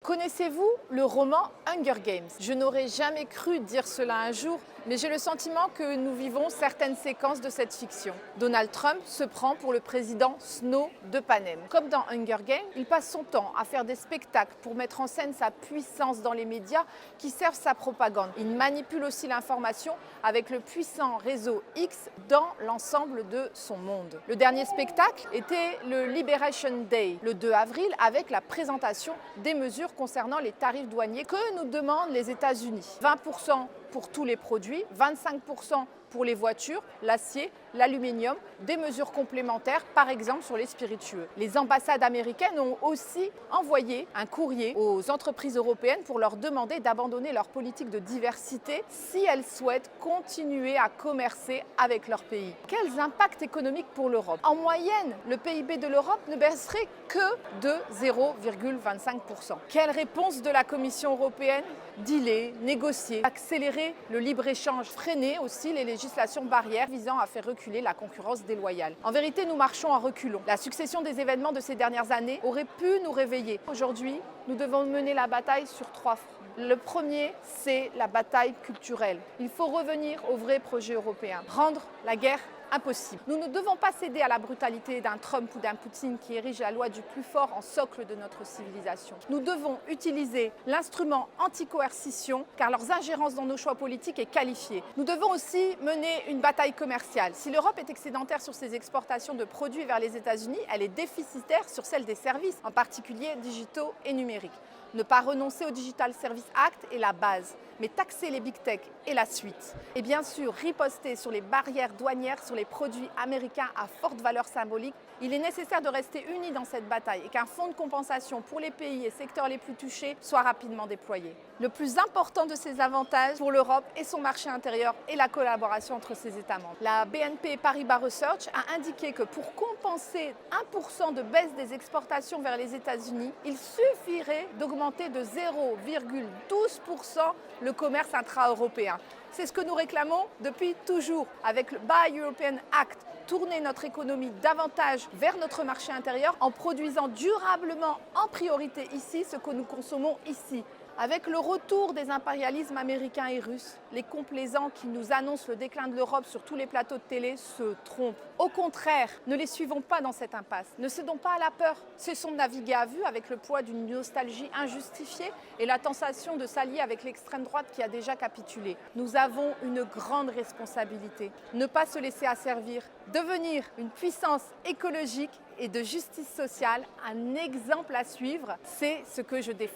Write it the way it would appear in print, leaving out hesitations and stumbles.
Connaissez-vous le roman Hunger Games? Je n'aurais jamais cru dire cela un jour, mais j'ai le sentiment que nous vivons certaines séquences de cette fiction. Donald Trump se prend pour le président Snow de Panem. Comme dans Hunger Games, il passe son temps à faire des spectacles pour mettre en scène sa puissance dans les médias qui servent sa propagande. Il manipule aussi l'information avec le puissant réseau X dans l'ensemble de son monde. Le dernier spectacle était le Liberation Day, le 2 avril, avec la présentation des mesures concernant les tarifs douaniers que nous demandent les États-Unis. 20% pour tous les produits, 25% pour les voitures, l'acier, l'aluminium, des mesures complémentaires, par exemple sur les spiritueux. Les ambassades américaines ont aussi envoyé un courrier aux entreprises européennes pour leur demander d'abandonner leur politique de diversité si elles souhaitent continuer à commercer avec leur pays. Quels impacts économiques pour l'Europe? En moyenne, le PIB de l'Europe ne baisserait que de 0,25%. Quelle réponse de la Commission européenne? Dealer, négocier, accélérer le libre-échange, freiner aussi les législations barrières visant à faire reculer la concurrence déloyale. En vérité, nous marchons à reculons. La succession des événements de ces dernières années aurait pu nous réveiller. Aujourd'hui, nous devons mener la bataille sur 3 fronts. Le premier, c'est la bataille culturelle. Il faut revenir au vrai projet européen, rendre la guerre impossible. Nous ne devons pas céder à la brutalité d'un Trump ou d'un Poutine qui érige la loi du plus fort en socle de notre civilisation. Nous devons utiliser l'instrument anti-coercition car leurs ingérences dans nos choix politiques est qualifiée. Nous devons aussi mener une bataille commerciale. Si l'Europe est excédentaire sur ses exportations de produits vers les États-Unis, elle est déficitaire sur celle des services, en particulier digitaux et numériques. Ne pas renoncer au Digital Service Act est la base, mais taxer les big tech est la suite. Et bien sûr, riposter sur les barrières douanières sur les produits américains à forte valeur symbolique. Il est nécessaire de rester unis dans cette bataille et qu'un fonds de compensation pour les pays et secteurs les plus touchés soit rapidement déployé. Le plus important de ces avantages pour l'Europe est son marché intérieur et la collaboration entre ses États membres. La BNP Paribas Research a indiqué que pour compenser 1% de baisse des exportations vers les États-Unis, il suffirait d'augmenter de 0,12% le commerce intra-européen. C'est ce que nous réclamons depuis toujours avec le Buy European Act. Tourner notre économie davantage vers notre marché intérieur en produisant durablement en priorité ici ce que nous consommons ici. Avec le retour des impérialismes américains et russes, les complaisants qui nous annoncent le déclin de l'Europe sur tous les plateaux de télé se trompent. Au contraire, ne les suivons pas dans cette impasse. Ne cédons pas à la peur. Cessons de naviguer à vue avec le poids d'une nostalgie injustifiée et la tentation de s'allier avec l'extrême droite qui a déjà capitulé. Nous avons une grande responsabilité. Ne pas se laisser asservir. Devenir une puissance écologique et de justice sociale, un exemple à suivre, c'est ce que je défends.